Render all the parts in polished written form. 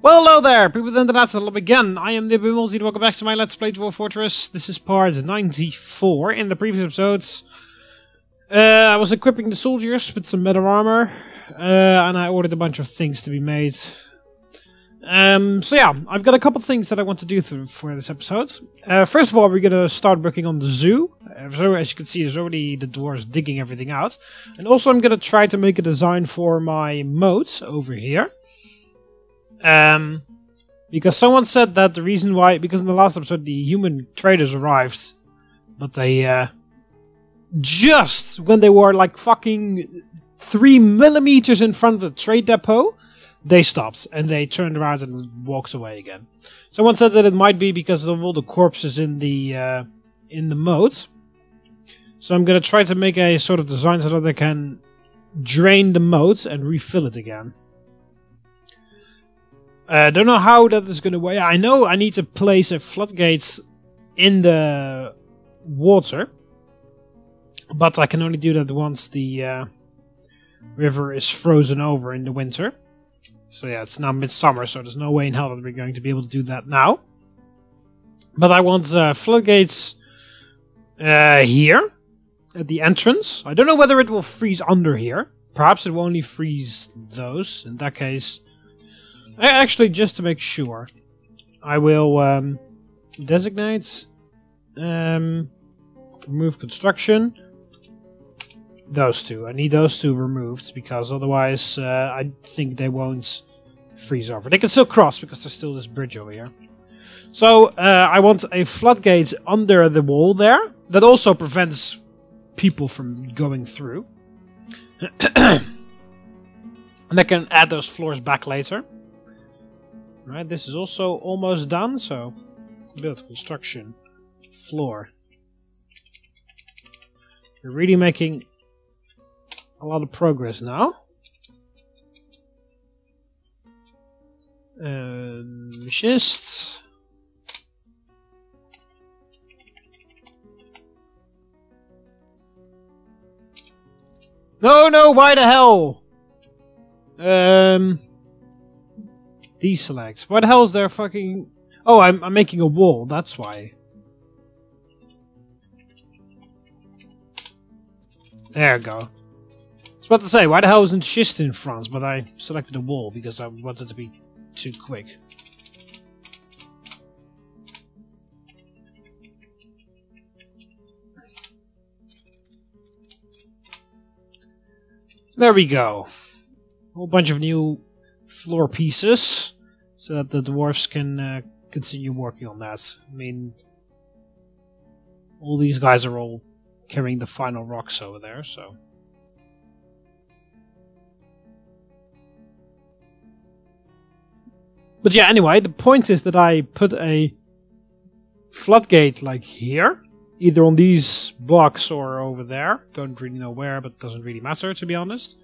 Well, hello there, people of the internet, hello again. I am TheMBmulti and welcome back to my Let's Play Dwarf Fortress. This is part 94. In the previous episodes, I was equipping the soldiers with some better armor, and I ordered a bunch of things to be made. So yeah, I've got a couple things that I want to do for this episode. First of all, we're gonna start working on the zoo. So as you can see, there's already the dwarves digging everything out. And also I'm gonna try to make a design for my moat over here. Because someone said that the reason why, because in the last episode the human traders arrived, but they, just when they were like fucking 3 millimeters in front of the trade depot, they stopped, and they turned around and walked away again. Someone said that it might be because of all the corpses in the moat. So I'm gonna try to make a sort of design so that they can drain the moat and refill it again. I don't know how that is going to work. I know I need to place a floodgate in the water, but I can only do that once the river is frozen over in the winter. So yeah, it's now midsummer, so there's no way in hell that we're going to be able to do that now. But I want floodgates here at the entrance. I don't know whether it will freeze under here. Perhaps it will only freeze those. In that case, actually, just to make sure, I will designate, remove construction, those two. I need those two removed, because otherwise I think they won't freeze over. They can still cross, because there's still this bridge over here. So, I want a floodgate under the wall there, that also prevents people from going through. And I can add those floors back later. Right, this is also almost done, so build construction floor. We're really making a lot of progress now. Schist. No, why the hell? Deselect. What the hell is there fucking... Oh, I'm making a wall, that's why. There we go. I was about to say, why the hell isn't schist in front? But I selected a wall because I wanted to be too quick. There we go. A whole bunch of new floor pieces, so that the dwarves can continue working on that. I mean, all these guys are all carrying the final rocks over there, so... But yeah, anyway, the point is that I put a floodgate like here, either on these blocks or over there. Don't really know where, but doesn't really matter, to be honest.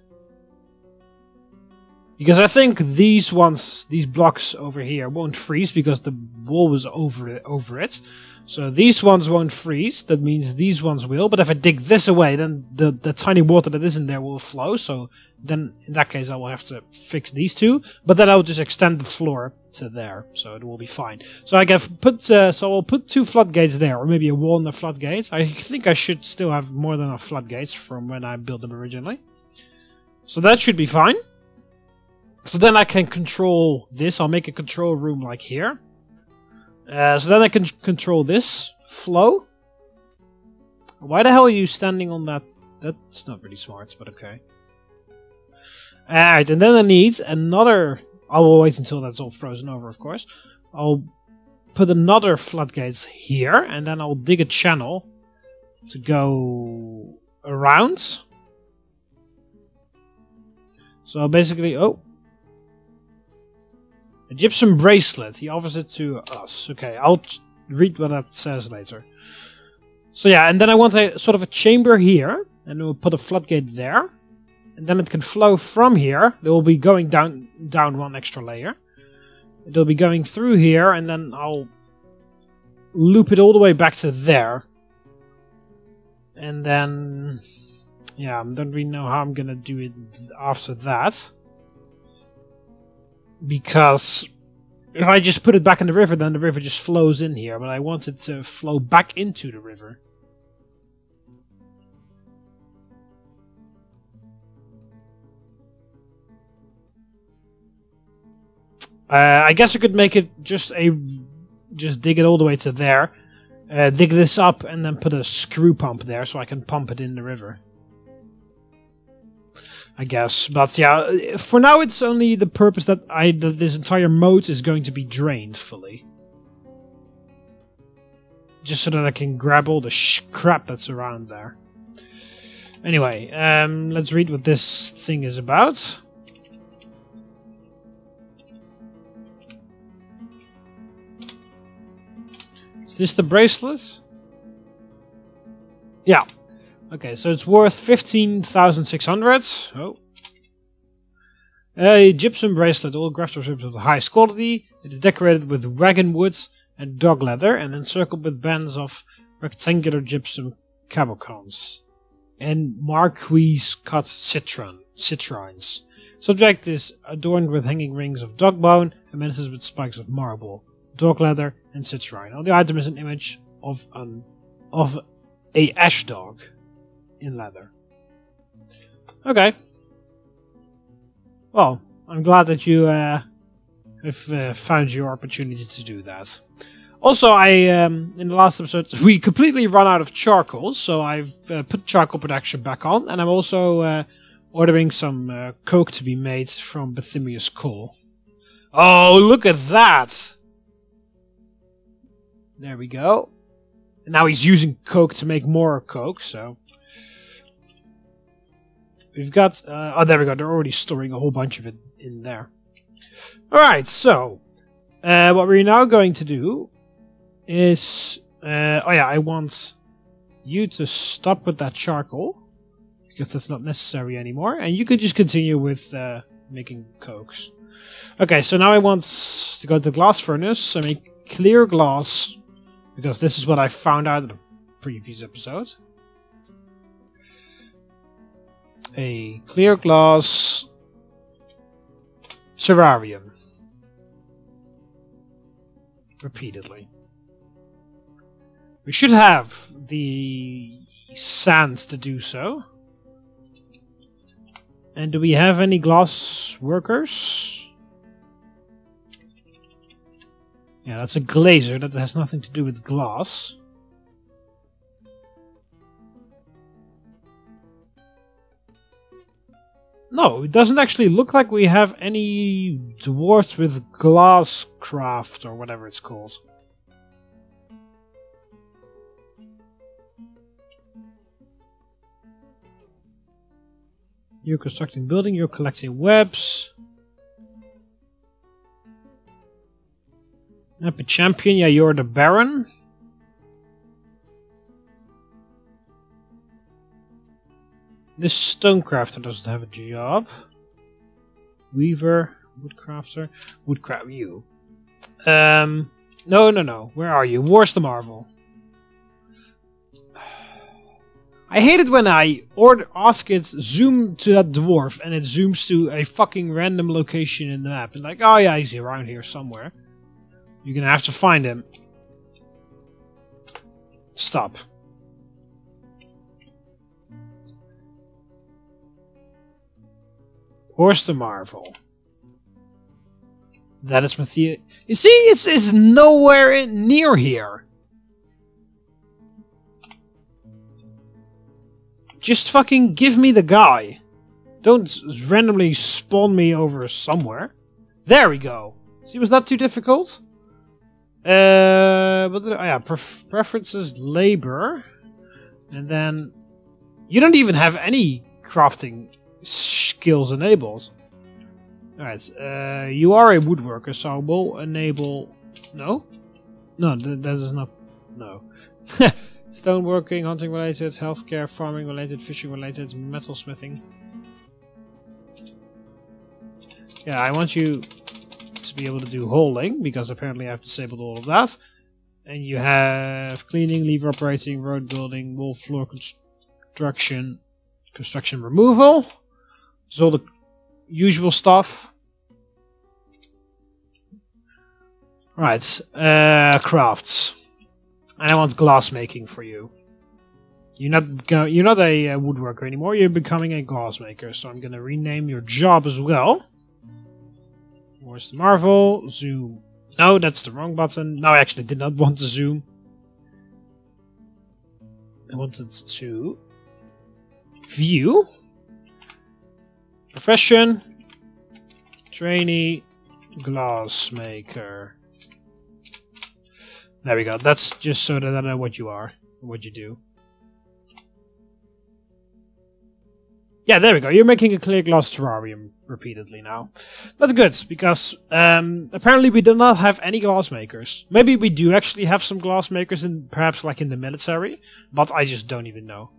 Because I think these ones, these blocks over here, won't freeze because the wall was over it. So these ones won't freeze. That means these ones will. But if I dig this away, then the tiny water that isn't there will flow. So then, in that case, I will have to fix these two. But then I'll just extend the floor to there, so it will be fine. So I can put, so I'll put 2 floodgates there, or maybe a wall and a floodgate. I think I should still have more than enough floodgates from when I built them originally. So that should be fine. So then I can control this. I'll make a control room like here. So then I can control this flow. Why the hell are you standing on that? That's not really smart, but okay. Alright, and then I need another... I will wait until that's all frozen over, of course. I'll put another floodgate here, and then I'll dig a channel to go around. So basically... Oh! A gypsum bracelet. He offers it to us. Okay, I'll read what that says later. So yeah, and then I want a sort of a chamber here, and we'll put a floodgate there, and then it can flow from here. It will be going down one extra layer. It'll be going through here, and then I'll loop it all the way back to there. And then, yeah, I don't really know how I'm gonna do it after that. because If I just put it back in the river, then the river just flows in here. But I want it to flow back into the river. I guess I could make it just dig it all the way to there. Dig this up and then put a screw pump there so I can pump it in the river. I guess, but yeah, for now it's only the purpose that this entire moat is going to be drained fully. Just so that I can grab all the crap that's around there. Anyway, let's read what this thing is about. Is this the bracelet? Yeah. Okay, so it's worth 15,600. Oh. A gypsum bracelet, all crafted of the highest quality. It is decorated with wagon wood and dog leather and encircled with bands of rectangular gypsum cabochons and marquise cut citrines. Subject is adorned with hanging rings of dog bone and menaced with spikes of marble, dog leather, and citrine. On the item is an image of a ash dog in leather. Okay. Well, I'm glad that you have found your opportunity to do that. Also, in the last episode, we completely run out of charcoal, so I've put charcoal production back on, and I'm also ordering some coke to be made from Bethimius coal. Oh, look at that! There we go. And now he's using coke to make more coke, so... We've got... oh, there we go. They're already storing a whole bunch of it in there. Alright, so... what we're now going to do is... oh yeah, I want you to stop with that charcoal. Because that's not necessary anymore. And you could just continue with making cokes. Okay, so now I want to go to the glass furnace and make clear glass... Because this is what I found out in the previous episode. A clear glass terrarium. Repeatedly. We should have the sand to do so. And do we have any glass workers? Yeah, that's a glazer. That has nothing to do with glass. No, it doesn't actually look like we have any dwarfs with glass craft or whatever it's called. You're constructing building, you're collecting webs. Epic champion, yeah, you're the Baron. This stonecrafter doesn't have a job. Weaver, woodcrafter, woodcraft you. No. Where are you? Where's the marvel? I hate it when I ask it zoom to that dwarf and it zooms to a fucking random location in the map. And like, oh yeah, he's around here somewhere. You're gonna have to find him. Stop. Where's the marvel? That is Matthias. You see, it's nowhere near here. Just fucking give me the guy. Don't randomly spawn me over somewhere. There we go. See, was that too difficult? Preferences, labor. And then... You don't even have any crafting skills enabled. Alright, you are a woodworker, so we'll enable... No? No, that is not... No. Stoneworking, hunting related, healthcare, farming related, fishing related, metalsmithing. Yeah, I want you to be able to do holding, because apparently I've disabled all of that. And you have cleaning, lever operating, road building, wall floor construction, construction removal. So all the usual stuff. Right, crafts. And I want glass making for you. You're not a woodworker anymore. You're becoming a glassmaker. So I'm gonna rename your job as well. Where's the Marvel? Zoom. No, that's the wrong button. No, I actually did not want to zoom. I wanted to view. Profession. Trainee. Glassmaker. There we go. That's just so that I know what you are. What you do. Yeah, there we go. You're making a clear glass terrarium repeatedly now. That's good, because apparently we do not have any glass makers. Maybe we do actually have some glass makers, perhaps like in the military, but I just don't even know.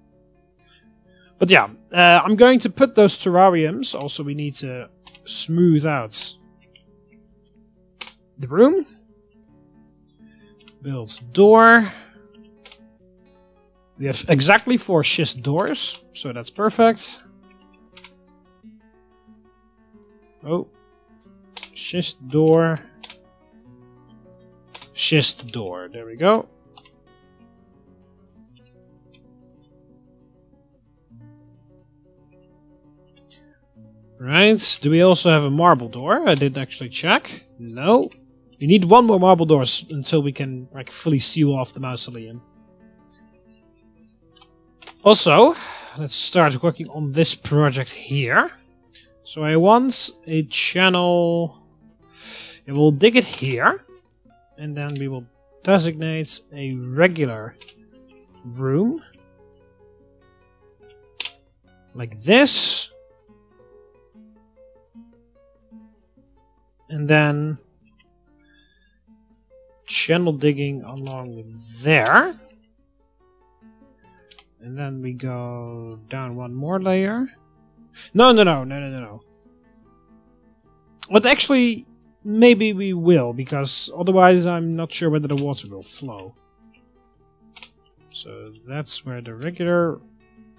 But yeah, I'm going to put those terrariums. Also, we need to smooth out the room. Build door. We have exactly 4 schist doors, so that's perfect. Oh, schist door, schist door. There we go. Right. Do we also have a marble door? I didn't actually check. No. We need 1 more marble door until we can like fully seal off the mausoleum. Also, let's start working on this project here. So I want a channel. We'll dig it here, and then we will designate a regular room like this, and then channel digging along there, and then we go down 1 more layer. No. But actually, maybe we will, because otherwise I'm not sure whether the water will flow. So that's where the regular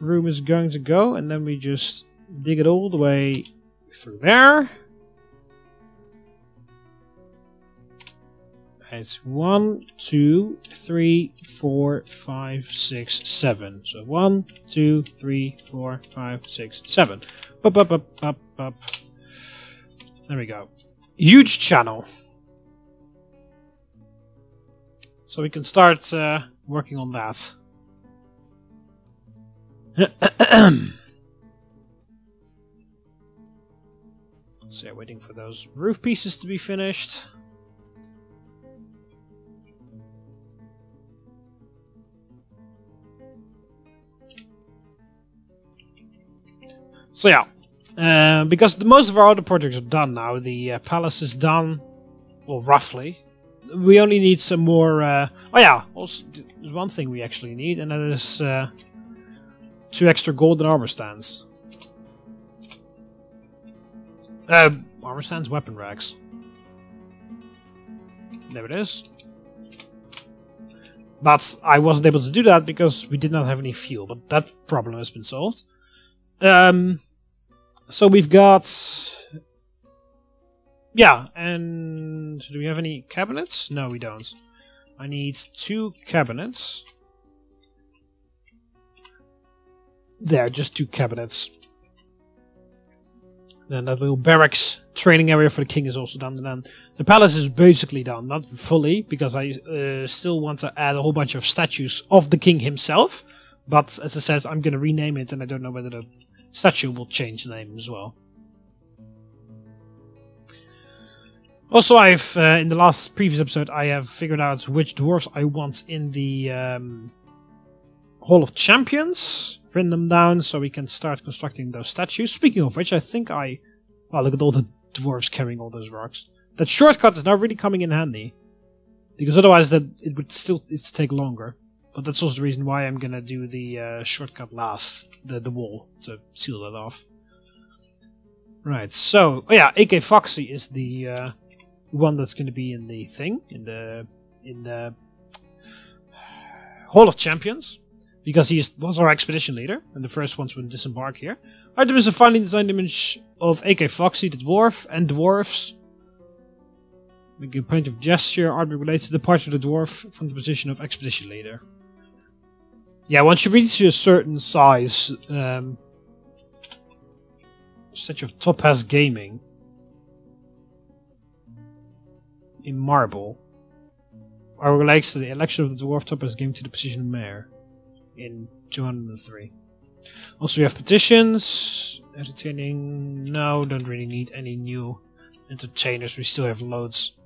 room is going to go, and then we just dig it all the way through there. It's 1, 2, 3, 4, 5, 6, 7. So 1, 2, 3, 4, 5, 6, 7. Up. There we go. Huge channel. So we can start working on that. So yeah, waiting for those roof pieces to be finished. So yeah, because most of our other projects are done now. The palace is done, well, roughly. We only need some more. Oh yeah, also there's one thing we actually need, and that is 2 extra golden armor stands. Armor stands, weapon racks. There it is. But I wasn't able to do that because we did not have any fuel. But that problem has been solved. So we've got... Yeah, and do we have any cabinets? No, we don't. I need 2 cabinets. There, just 2 cabinets. Then that little barracks training area for the king is also done. And then the palace is basically done. Not fully, because I still want to add a whole bunch of statues of the king himself. But as I said, I'm going to rename it, and I don't know whether the statue will change the name as well. Also, I've in the previous episode, I have figured out which dwarves I want in the Hall of Champions. Written them down so we can start constructing those statues. Speaking of which, I think wow, look at all the dwarves carrying all those rocks. That shortcut is now really coming in handy, because otherwise it would still take longer. But that's also the reason why I'm gonna do the shortcut last, the wall, to seal that off. Right, so, oh yeah, AK Foxy is the one that's gonna be in the thing, in the Hall of Champions, because he was our expedition leader, and the first ones would disembark here. Item is a finely designed image of AK Foxy, the dwarf, and dwarves. Making a point of gesture, artwork relates to the departure of the dwarf from the position of expedition leader. Yeah, once you reach a certain size, such of Topaz Gaming in marble, or relates to the election of the dwarf Topaz Gaming to the position of mayor in 203. Also, we have petitions. Entertaining. No, don't really need any new entertainers. We still have loads.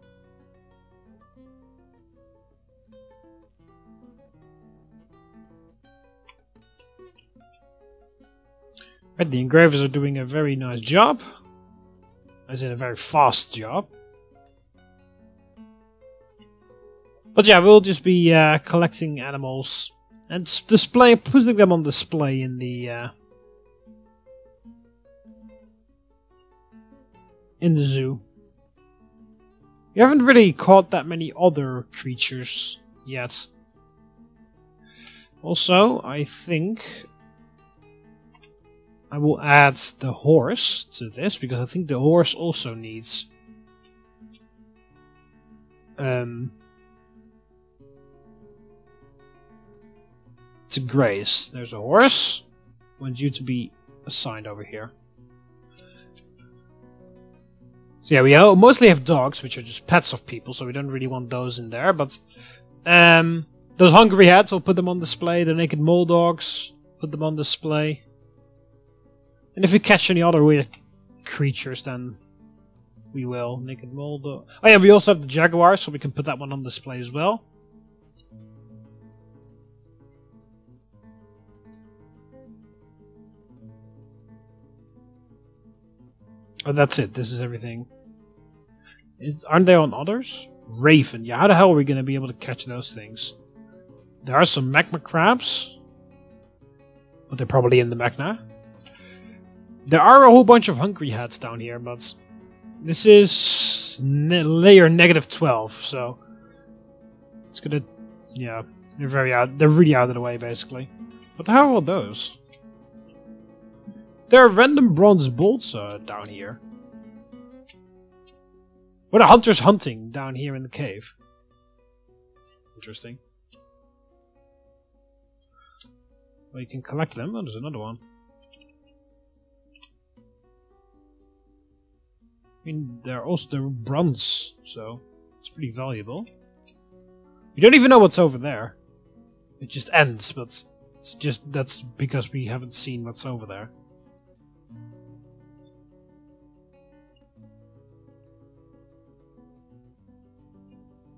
Right, the engravers are doing a very nice job. As in a very fast job. But yeah, we'll just be collecting animals and putting them on display in the zoo. We haven't really caught that many other creatures yet. Also, I think I will add the horse to this, because I think the horse also needs to graze. There's a horse. Wants you to be assigned over here. So yeah, we mostly have dogs, which are just pets of people, so we don't really want those in there. But those hungry hats, we'll put them on display. The naked mole dogs, put them on display. And if we catch any other weird creatures, then we will. Naked mole dog. Oh yeah, we also have the jaguar, so we can put that one on display as well. Oh, that's it. This is everything. Aren't they on others? Raven. Yeah, how the hell are we going to be able to catch those things? There are some magma crabs. But they're probably in the magma. There are a whole bunch of hungry hats down here, but this is layer -12, so it's gonna, yeah, they're really out of the way, basically. What the hell are those? There are random bronze bolts down here. What are hunters hunting down here in the cave? Interesting. Well, you can collect them. Oh, there's another one. I mean, they're bronze, so it's pretty valuable. We don't even know what's over there. It just ends, but that's because we haven't seen what's over there.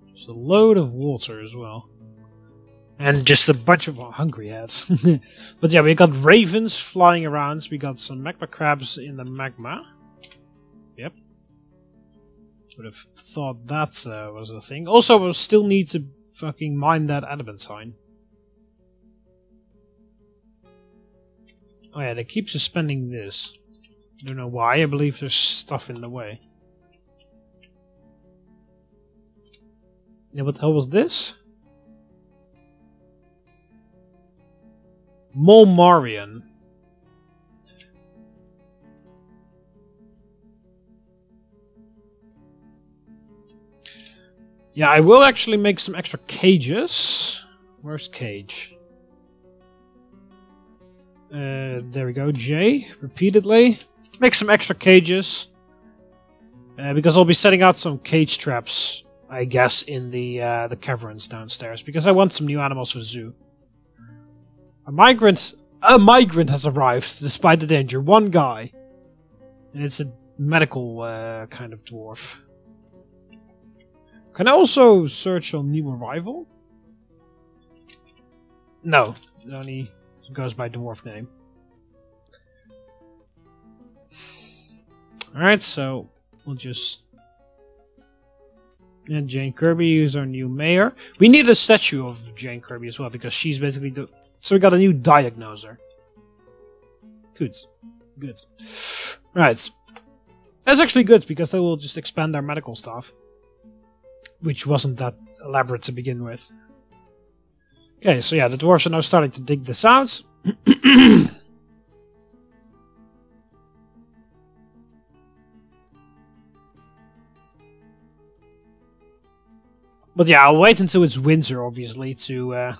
There's a load of water as well. And just a bunch of hungry hats. But yeah, we got ravens flying around. We got some magma crabs in the magma. Yep. Would have thought that was a thing. Also, we'll still need to fucking mine that adamantine. Oh yeah, they keep suspending this. I don't know why. I believe there's stuff in the way. Yeah, what the hell was this? Mulmarian. Yeah, I will actually make some extra cages. Where's cage? There we go, J. Repeatedly. Make some extra cages. Because I'll be setting out some cage traps, I guess, in the caverns downstairs. Because I want some new animals for the zoo. A migrant has arrived, despite the danger. One guy. And it's a medical kind of dwarf. Can I also search on new arrival? No, it only goes by dwarf name. Alright, so we'll just... And Jane Kirby is our new mayor. We need a statue of Jane Kirby as well, because she's basically the... So we got a new diagnoser. Good. Good. Right. That's actually good, because they will just expand our medical staff. Which wasn't that elaborate to begin with. Okay, so yeah, the dwarves are now starting to dig this out. But yeah, I'll wait until it's winter, obviously, to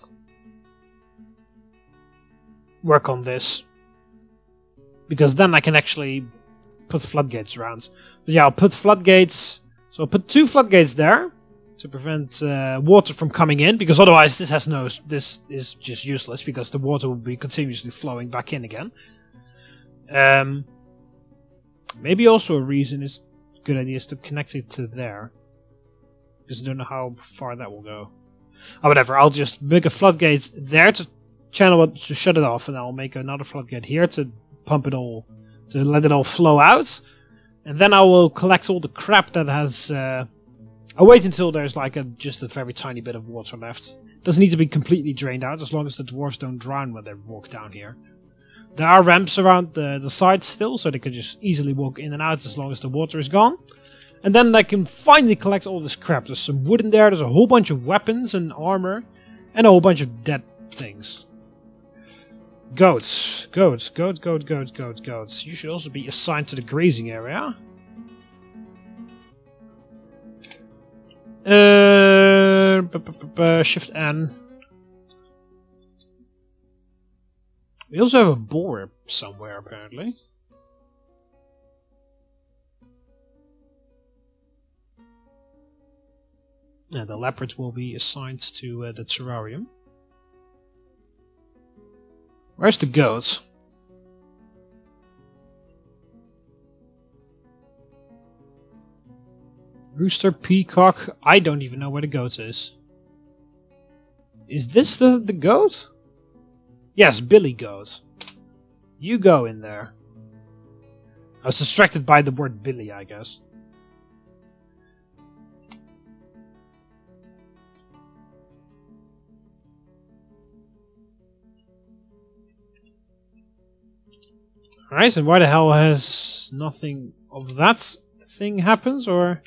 work on this. Because then I can actually put floodgates around. But yeah, I'll put floodgates. So I'll put 2 floodgates there to prevent water from coming in, because otherwise this is just useless, because the water will be continuously flowing back in again. Maybe also a reason is good idea is to connect it to there. Because I don't know how far that will go. Oh, whatever. I'll just make a floodgate there to channel it, to shut it off, and I'll make another floodgate here to pump it all, to let it all flow out. And then I will collect all the crap that has. I'll wait until there's like just a very tiny bit of water left. Doesn't need to be completely drained out, as long as the dwarves don't drown when they walk down here. There are ramps around the sides still, so they can just easily walk in and out as long as the water is gone. And then I can finally collect all this crap. There's some wood in there, there's a whole bunch of weapons and armor, and a whole bunch of dead things. Goats. Goats. You should also be assigned to the grazing area. Shift N. We also have a boar somewhere, apparently. Yeah, the leopards will be assigned to the terrarium. Where's the goat? Rooster, peacock. I don't even know where the goat is. Is this the goat? Yes, Billy Goat. You go in there. I was distracted by the word Billy, I guess. Alright, and why the hell has nothing of that thing happens, or...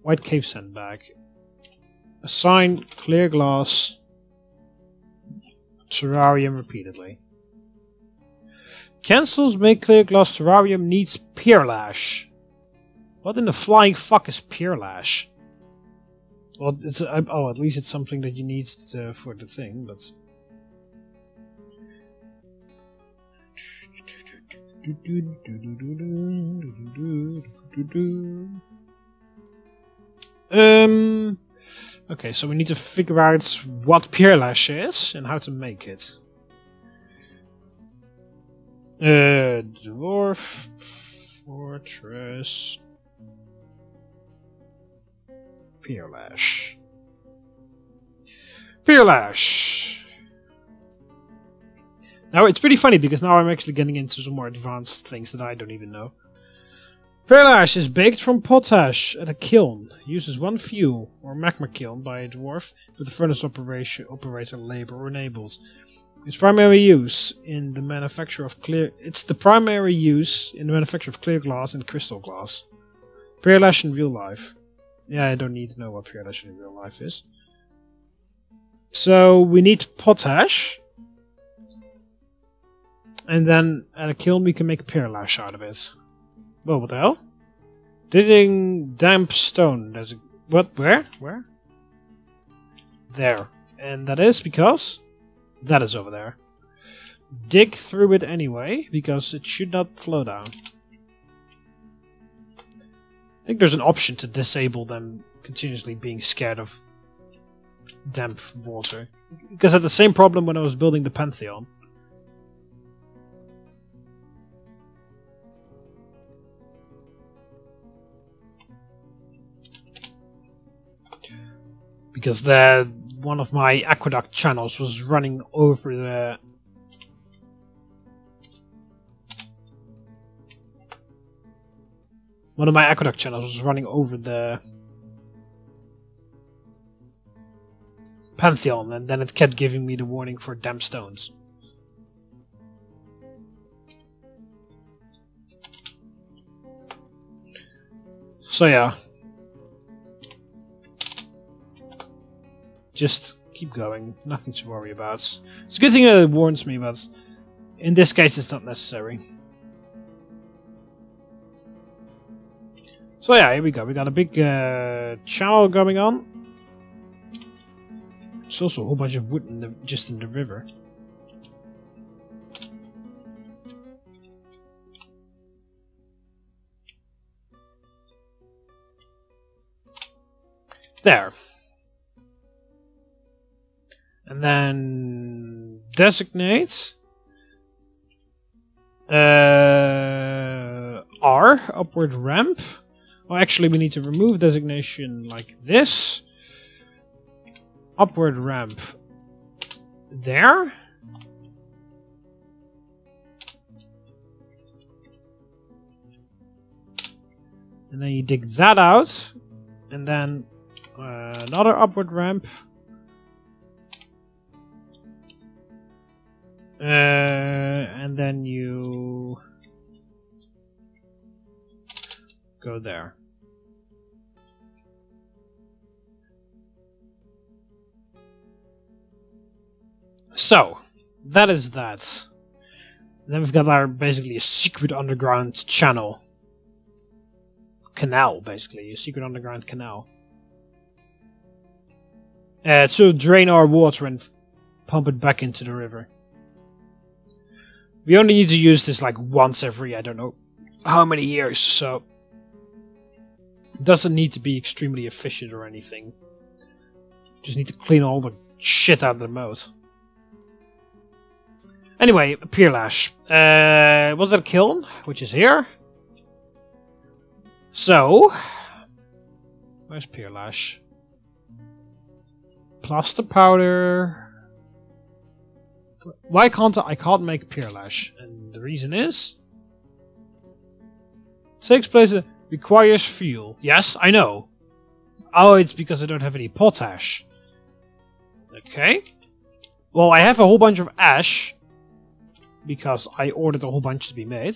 White cave sandbag. Assign clear glass terrarium repeatedly. Cancels make clear glass terrarium needs peerlash. What in the flying fuck is peerlash? Well, it's oh, at least it's something that you need for the thing, but... Okay, so we need to figure out what peerlash is and how to make it. Dwarf Fortress peerlash. Peerlash. Now it's pretty funny because now I'm actually getting into some more advanced things that I don't even know. Peerlash is baked from potash at a kiln. Uses 1 fuel or magma kiln by a dwarf with the furnace operator labor enabled. Its primary use in the manufacture of clear glass and crystal glass. Peerlash in real life. Yeah, I don't need to know what peerlash in real life is. So we need potash. And then at a kiln we can make peerlash out of it. Whoa, what the hell? Digging damp stone. There's a... What? Where? Where? There. And that is because... That is over there. Dig through it anyway, because it should not flow down. I think there's an option to disable them continuously being scared of damp water. Because I had the same problem when I was building the Pantheon. Because one of my aqueduct channels was running over the... One of my aqueduct channels was running over the Pantheon, and then it kept giving me the warning for damp stones. So yeah. Just keep going, nothing to worry about. It's a good thing that it warns me, but in this case it's not necessary. So yeah, here we go. We got a big channel going on. There's also a whole bunch of wood just in the river. There. And then designate R, upward ramp. Well, actually, we need to remove designation like this. Upward ramp there. And then you dig that out. And then another upward ramp. And then you go there. So, that is that. Then we've got our, basically, a secret underground channel. Canal, basically. A secret underground canal. To drain our water and pump it back into the river. We only need to use this like once every, I don't know how many years, so it doesn't need to be extremely efficient or anything. Just need to clean all the shit out of the moat. Anyway, Pier Lash. Was that a kiln? Which is here. So, where's Pier Lash? Plaster powder. Why can't I can't make Pier Lash? And the reason is it takes place, requires fuel. Yes, I know. Oh, it's because I don't have any potash. Okay. Well, I have a whole bunch of ash because I ordered a whole bunch to be made.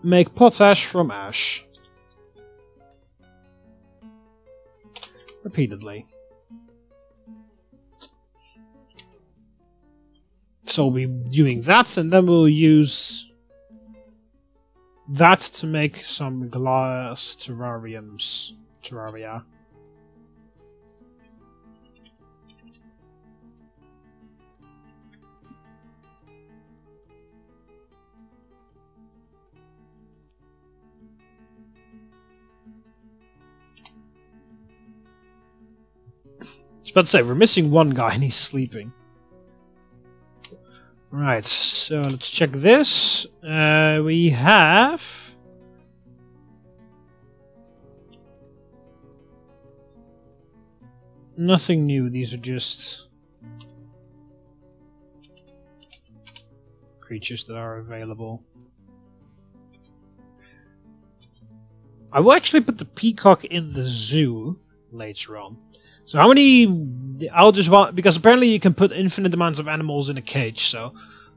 Make potash from ash. Repeatedly. So we'll be doing that, and then we'll use that to make some glass terraria. I was about to say, we're missing one guy and he's sleeping. Right, so let's check this. We have nothing new. These are just creatures that are available. I will actually put the peacock in the zoo later on. So how many... I'll just want... Because apparently you can put infinite amounts of animals in a cage, so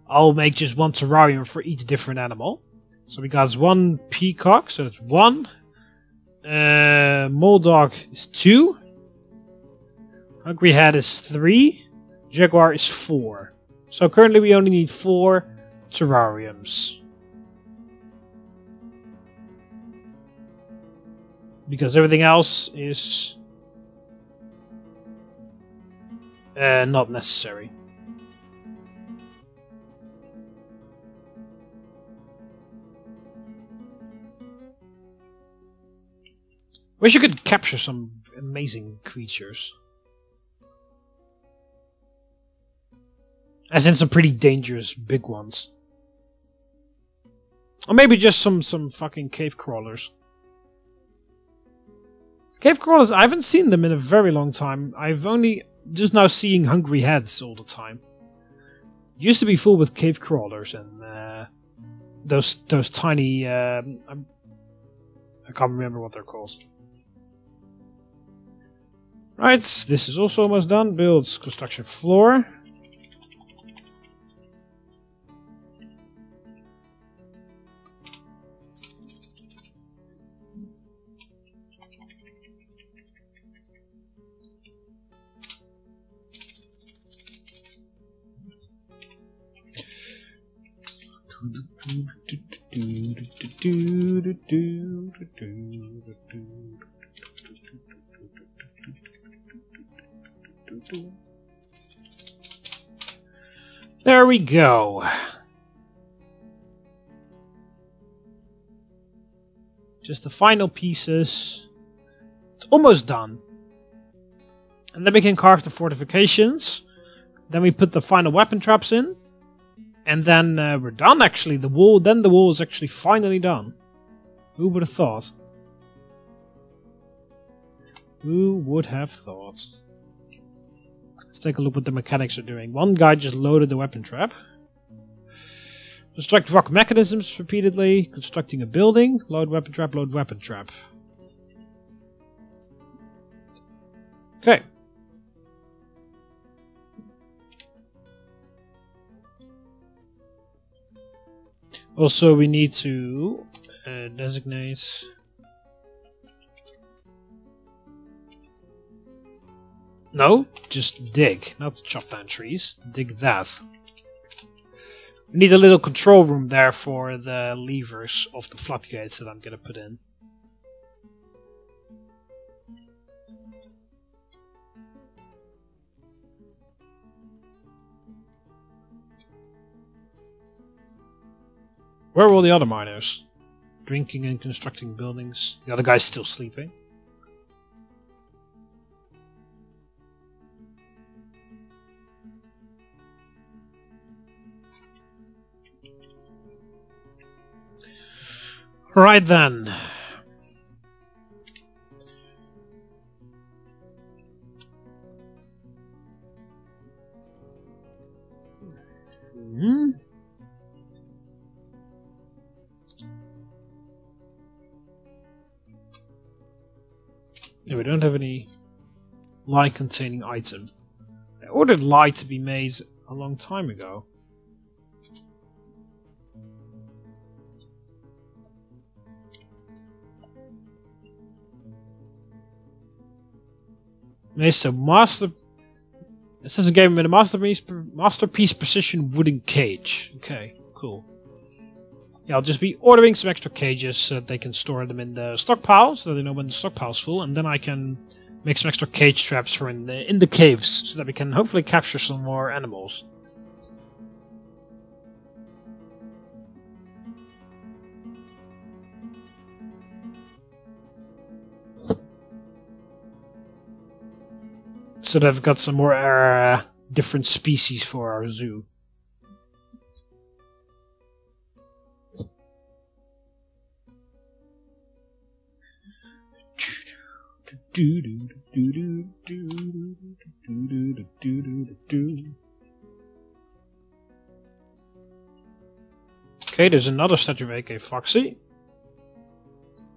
I'll make just one terrarium for each different animal. So we got one peacock, so that's 1. Mole dog is 2. Hungry head is 3. Jaguar is 4. So currently we only need 4 terrariums. Because everything else is... not necessary. Wish you could capture some amazing creatures. As in some pretty dangerous big ones. Or maybe just some fucking cave crawlers. Cave crawlers, I haven't seen them in a very long time. I've only just now seeing hungry heads all the time. Used to be full with cave crawlers and those tiny I can't remember what they're called. Right, this is also almost done. Builds construction floor. There we go. Just the final pieces. It's almost done. And then we can carve the fortifications. Then we put the final weapon traps in. And then we're done actually. The wall is actually finally done. Who would have thought? Who would have thought? Let's take a look what the mechanics are doing. One guy just loaded the weapon trap. Construct rock mechanisms repeatedly. Constructing a building. Load weapon trap, load weapon trap. Okay. Also, we need to designate... No, just dig, not chop down trees. Dig that. We need a little control room there for the levers of the floodgates that I'm gonna put in. Where are all the other miners? Drinking and constructing buildings. The other guy's still sleeping. Right then. Yeah, we don't have any lye containing item. I ordered lye to be made a long time ago. Master master. It says a game with a masterpiece precision wooden cage. Okay, cool. Yeah, I'll just be ordering some extra cages so that they can store them in the stockpile, so that they know when the stockpile's full, and then I can make some extra cage traps for in the caves, so that we can hopefully capture some more animals. So that I've got some more different species for our zoo. Okay, there's another statue of AK Foxy.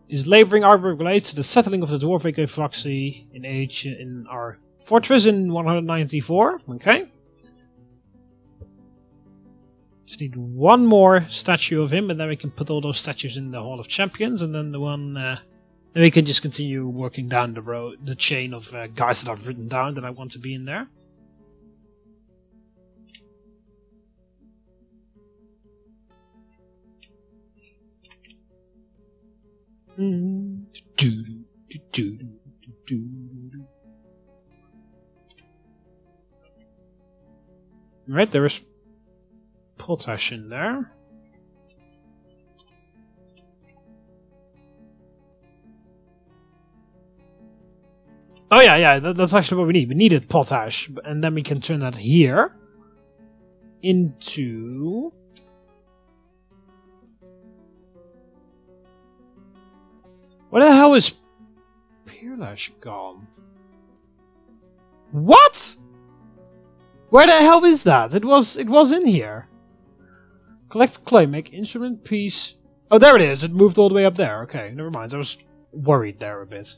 His laboring artwork relates to the settling of the Dwarf AK Foxy in our fortress in 194. Okay. Just need one more statue of him, and then we can put all those statues in the Hall of Champions, and then the one... then we can just continue working down the chain of guys that I've written down that I want to be in there. Right, there is potash in there. Oh yeah, that's actually what we need. We needed potash, and then we can turn that here into... Where the hell is Peerlash gone? What? Where the hell is that? It was in here. Collect clay, make instrument piece. Oh, there it is. It moved all the way up there. Okay, never mind. I was worried there a bit.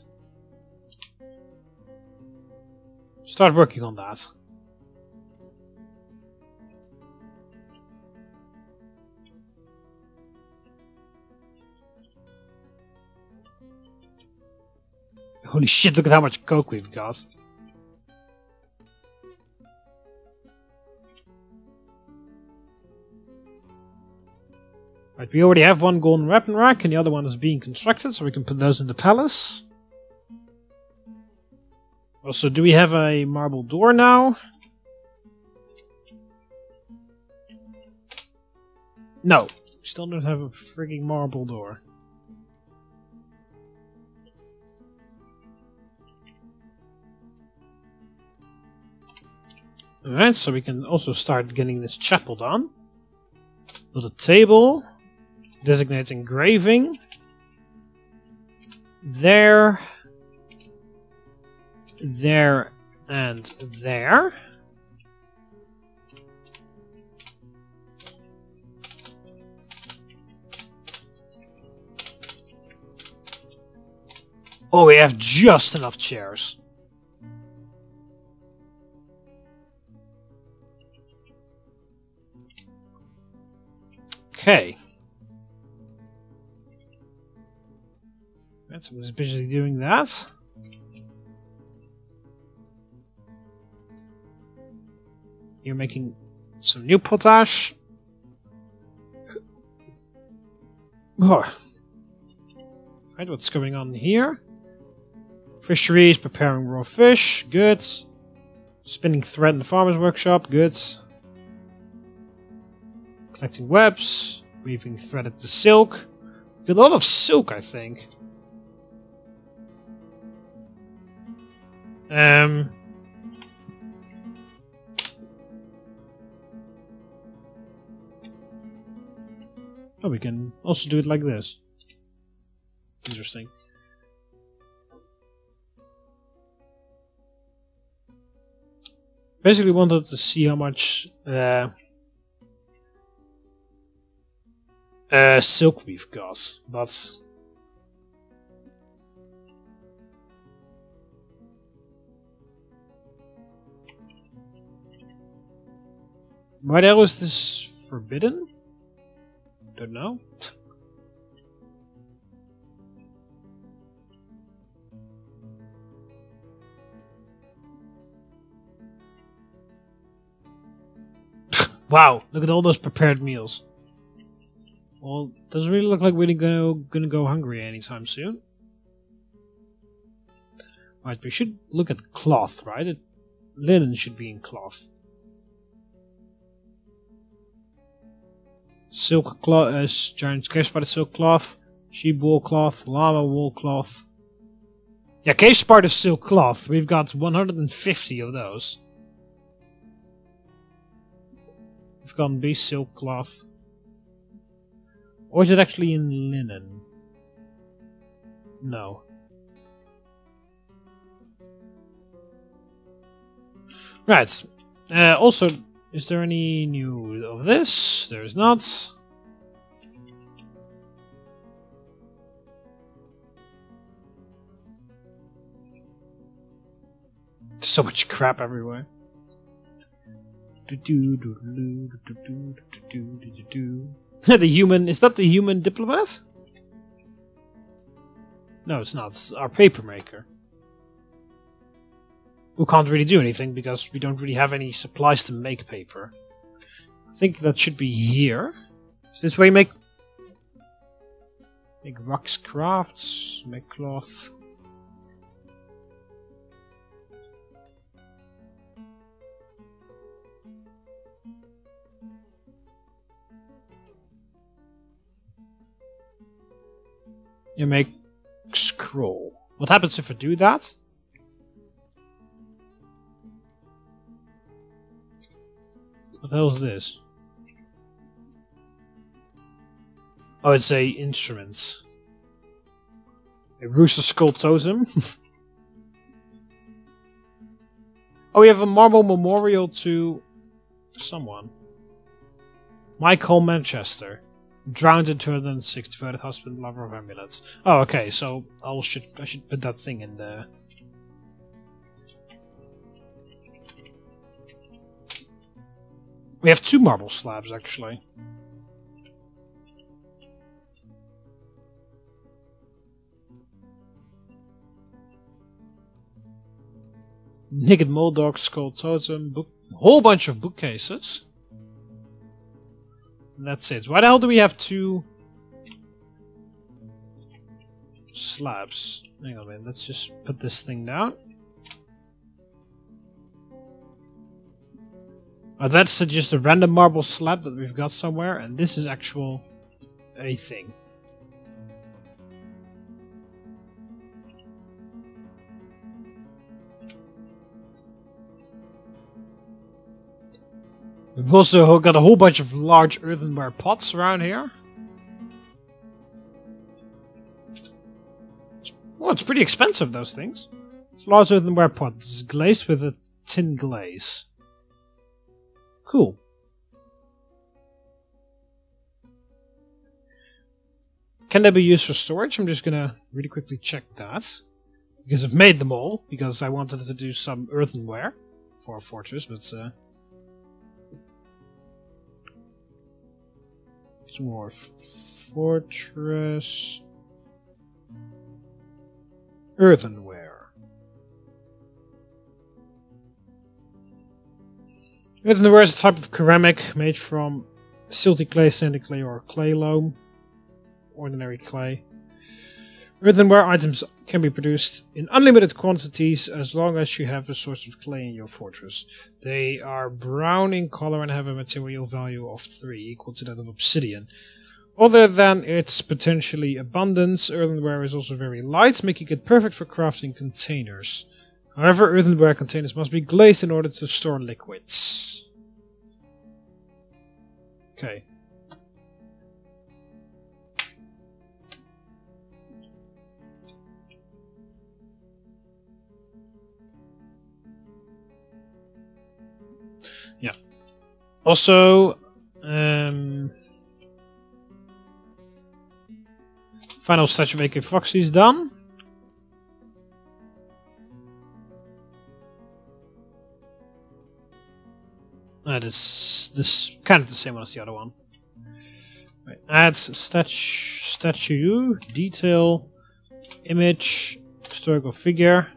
Start working on that. Holy shit, look at how much coke we've got. Right, we already have one golden weapon rack, and the other one is being constructed, so we can put those in the palace. Also, do we have a marble door now? No, we still don't have a frigging marble door. Alright, so we can also start getting this chapel done. Build a table. Designate engraving. There. There. And there. Oh, we have just enough chairs. Okay. Right, so I'm just busy doing that. You're making some new potash. Oh. Right, what's going on here? Fisheries, preparing raw fish, good. Spinning thread in the farmer's workshop, good. Collecting webs, weaving threaded to silk. Got a lot of silk, I think. Oh, we can also do it like this. Interesting. Basically wanted to see how much silk we've got, but why the hell is this forbidden? Don't know. Wow, look at all those prepared meals. Well, doesn't really look like we're gonna go hungry anytime soon. Right, we should look at cloth, right? Linen should be in cloth. Silk cloth, giant case spider silk cloth, sheep wool cloth, llama wool cloth. Yeah, case spider silk cloth. We've got 150 of those. We've got bee silk cloth. Or is it actually in linen? No. Right. Also, is there any new of this? There is not. There's so much crap everywhere. The human, is that the human diplomat? No, it's not. It's our paper maker. Who can't really do anything because we don't really have any supplies to make paper. I think that should be here. So this way make wax crafts, make cloth. You make scroll. What happens if I do that? What the hell is this? Oh, it's a instruments. A rooster skull totem. Oh, we have a marble memorial to someone. Michael Manchester. Drowned in 260 voted husband, lover of amulets. Oh, okay, so I should put that thing in there. We have 2 marble slabs, actually. Naked Moldog, Skull Totem, whole bunch of bookcases. And that's it. Why the hell do we have 2 slabs. Hang on a minute, let's just put this thing down. Oh, that's just a random marble slab that we've got somewhere, and this is actual a thing. We've also got a whole bunch of large earthenware pots around here. Well, it's pretty expensive, those things. It's a large earthenware pot. It's glazed with a tin glaze. Cool. Can they be used for storage? I'm just gonna really quickly check that. Because I've made them all, because I wanted to do some earthenware for a fortress, but Dwarf Fortress earthenware. Earthenware is a type of ceramic made from silty clay, sandy clay, or clay loam. Ordinary clay. Earthenware items can be produced in unlimited quantities as long as you have a source of clay in your fortress. They are brown in color and have a material value of 3, equal to that of obsidian. Other than its potentially abundance, earthenware is also very light, making it perfect for crafting containers. However, earthenware containers must be glazed in order to store liquids. Okay. Yeah. Also, final statue of AK Foxy is done. This kind of the same one as the other one. Right. Add statue, detail, image, historical figure.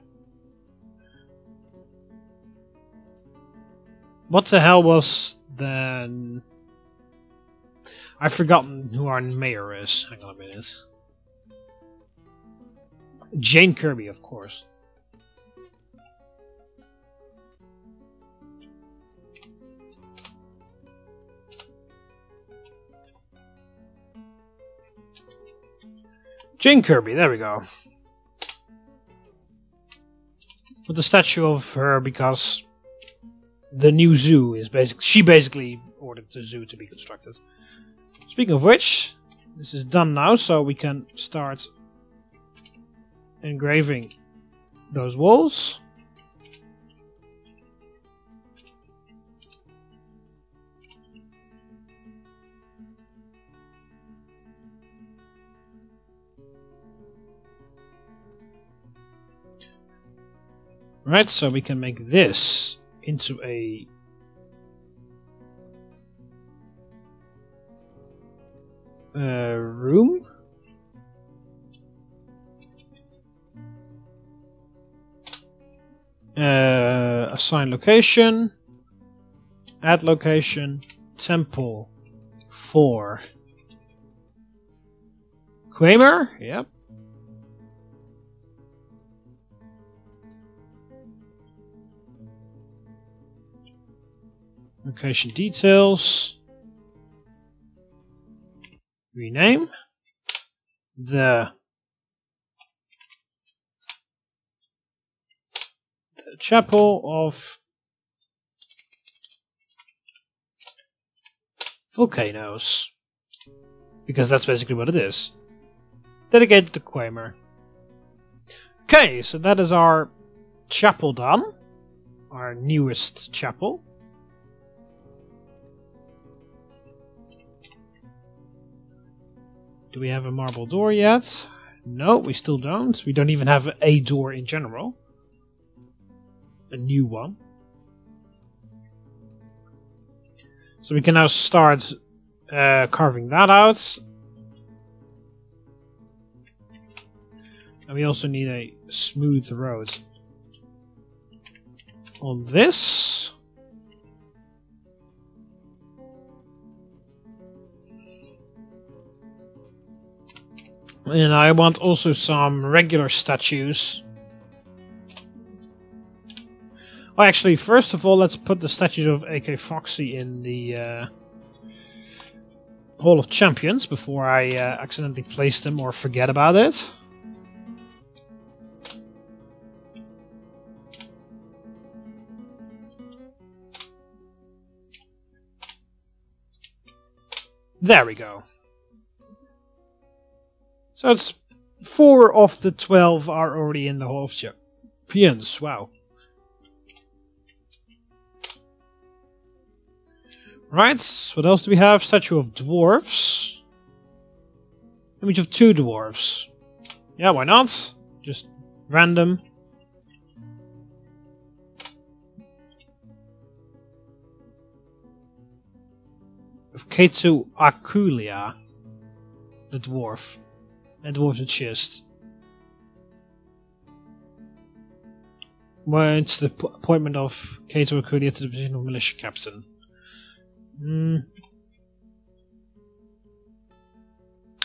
What the hell was then? I've forgotten who our mayor is. Hang on a minute. Jane Kirby, of course. Jane Kirby, there we go. With the statue of her, because the new zoo is she basically ordered the zoo to be constructed. Speaking of which, this is done now, so we can start engraving those walls. Right, so we can make this into a room. Assign location. Add location. Temple for Kramer. Yep. Location details. Rename the chapel of volcanoes, because that's basically what it is. Dedicated to Kramer. Okay, so that is our chapel done. Our newest chapel. Do we have a marble door yet? No, we still don't. We don't even have a door in general. A new one. So we can now start carving that out. And we also need a smooth road on this. And I want also some regular statues. Oh, actually, first of all, let's put the statues of AK Foxy in the Hall of Champions before I accidentally place them or forget about it. There we go. So it's 4 of the 12 are already in the Hall of Champions. Wow. Right, what else do we have? Statue of dwarfs. Image of 2 dwarfs. Yeah, why not? Just random. Of Ketu Akulia, the dwarf. And dwarf's a chest. Well, it's the appointment of Ketu Akulia to the position of militia captain.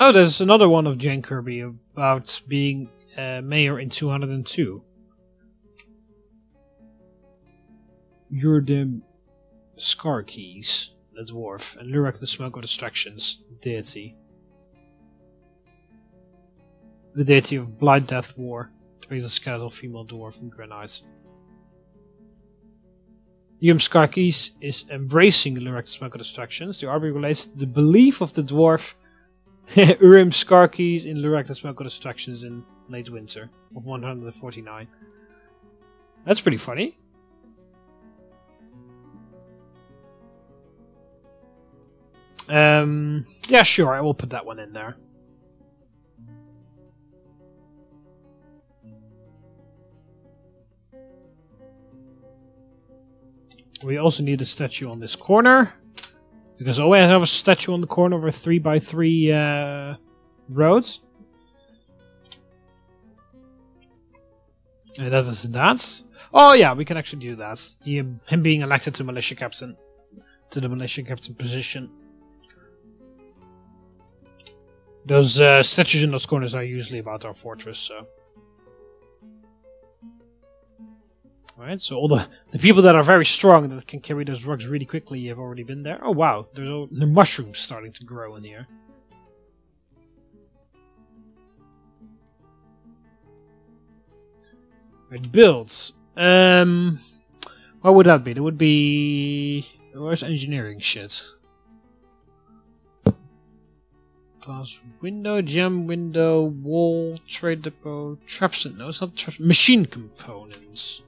Oh, there's another one of Jane Kirby about being mayor in 202. You're the Scar Keys, the dwarf, and Lurak the Smoke of Distractions, deity. The deity of Blight, Death, War, depicts a skeletal female dwarf in granite. Skarkis is embracing the Lurak the Smoke of Distractions. The army relates to the belief of the dwarf Skarkis in Lurak the Smoke of Distractions in late winter of 149. That's pretty funny. Yeah, sure, I will put that one in there. We also need a statue on this corner, because I always have a statue on the corner of a 3x3 road. And that is that. Oh yeah, we can actually do that. Him being elected to militia captain, to the militia captain position. Those statues in those corners are usually about our fortress, so. Alright, so all the people that are very strong that can carry those rugs really quickly have already been there. Oh wow, there's all the mushrooms starting to grow in here. Right, builds. What would that be? That would be... Where's engineering shit? Glass window, gem window, wall, trade depot, traps. No, it's not traps. Machine components.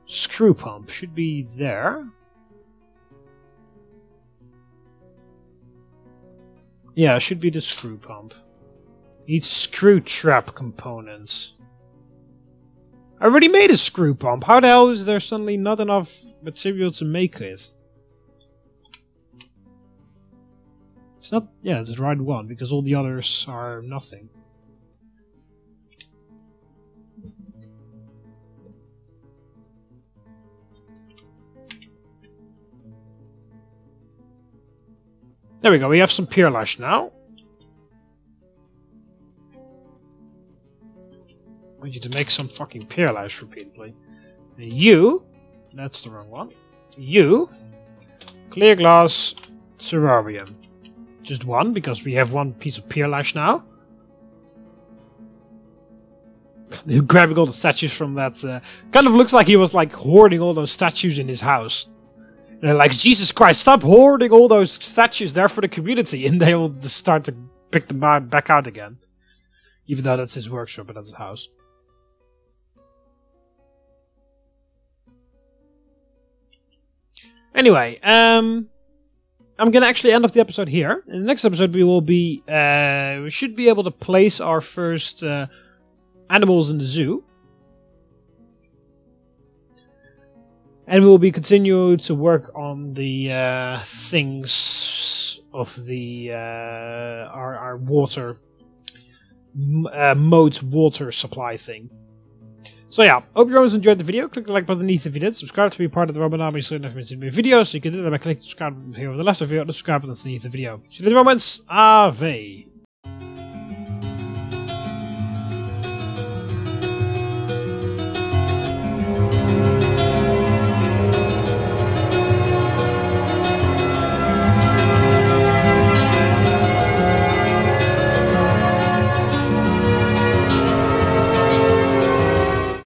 Screw pump should be there. Yeah, it should be the screw pump. Needs screw trap components. I already made a screw pump. How the hell is there suddenly not enough material to make it? It's not... Yeah, it's the right one, because all the others are nothing. There we go, we have some peerlash now. I want you to make some fucking peerlash repeatedly. And you, that's the wrong one. You, clear glass terrarium. Just one, because we have one piece of peerlash now. Grabbing all the statues from that. Kind of looks like he was like hoarding all those statues in his house. And they're like, Jesus Christ, stop hoarding all those statues there for the community. And they will just start to pick them back out again. Even though that's his workshop, but that's his house. Anyway, I'm gonna actually end off the episode here. In the next episode we will be, we should be able to place our first animals in the zoo. And we will be continuing to work on the things of the our water moat water supply thing. So yeah, hope you always enjoyed the video. Click the like button underneath if you did. Subscribe to be part of the TheMBmulti so you never miss any videos. So you can do that by clicking the subscribe button here on the left of the video, or the subscribe button underneath the video. See you in the moments. Ave.